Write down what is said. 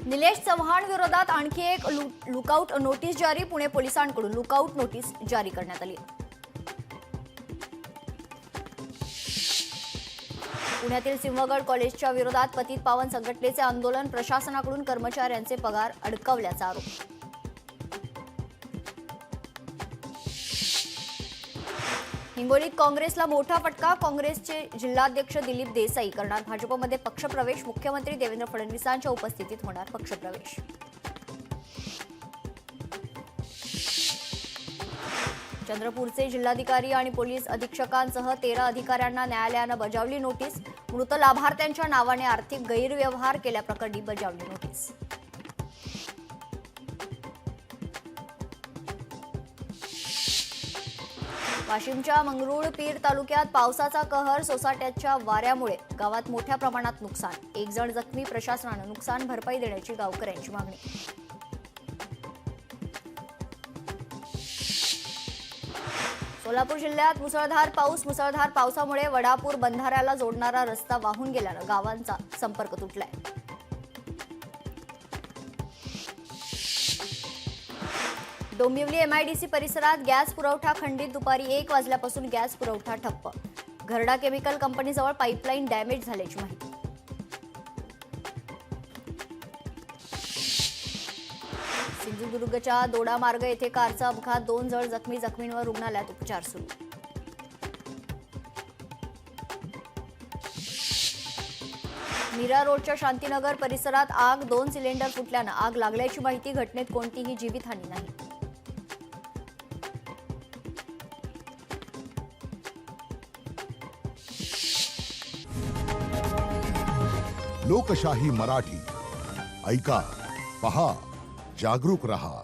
निलेश चव्हाण विरोधात आणखी एक लुकआउट नोटीस जारी. पुणे पोलिसांकडून लुकआउट नोटीस जारी करण्यात आली. पुण्यातील सिंहगड कॉलेजच्या विरोधात पतित पावन संघटनेचे आंदोलन. प्रशासनाकडून कर्मचाऱ्यांचे पगार अडकवल्याचा आरोप. हिंगोलीत काँग्रेसला मोठा फटका. काँग्रेसचे जिल्हाध्यक्ष दिलीप देसाई करणार भाजपमध्ये पक्षप्रवेश. मुख्यमंत्री देवेंद्र फडणवीसांच्या उपस्थितीत होणार पक्षप्रवेश. चंद्रपूरचे जिल्हाधिकारी आणि पोलीस अधीक्षकांसह 13 अधिकाऱ्यांना न्यायालयानं बजावली नोटीस. मृत लाभार्थ्यांच्या नावाने आर्थिक गैरव्यवहार केल्याप्रकरणी बजावली नोटीस. वाशिमच्या मंगरुळपीर तालुक्यात पावसाचा कहर. सोसाट्याच्या वाऱ्यामुळे गावात मोठ्या प्रमाणात नुकसान. 1 जण जखमी. प्रशासनानं नुकसान भरपाई देण्याची गावकऱ्यांची मागणी. सोलापूर जिल्ह्यात मुसळधार पाऊस. मुसळधार पावसामुळे वडापूर बंधाऱ्याला जोडणारा रस्ता वाहून गेल्यानं गावांचा संपर्क तुटलाय. डोंबिवली एमआयडीसी परिसरात गॅस पुरवठा खंडित. दुपारी 1 वाजल्यापासून गॅस पुरवठा ठप्प. घरडा केमिकल कंपनीजवळ पाईपलाईन डॅमेज झाल्याची माहिती. सिंधुदुर्गच्या दोडामार्ग येथे कारचा अपघात. 2 जण जखमी. जखमींवर रुग्णालयात उपचार सुरू. मीरा रोडच्या शांतीनगर परिसरात आग. 2 सिलेंडर फुटल्यानं आग लागल्याची माहिती. घटनेत कोणतीही जीवितहानी नाही. लोकशाही मराठी ऐका, पहा, जागरूक रहा.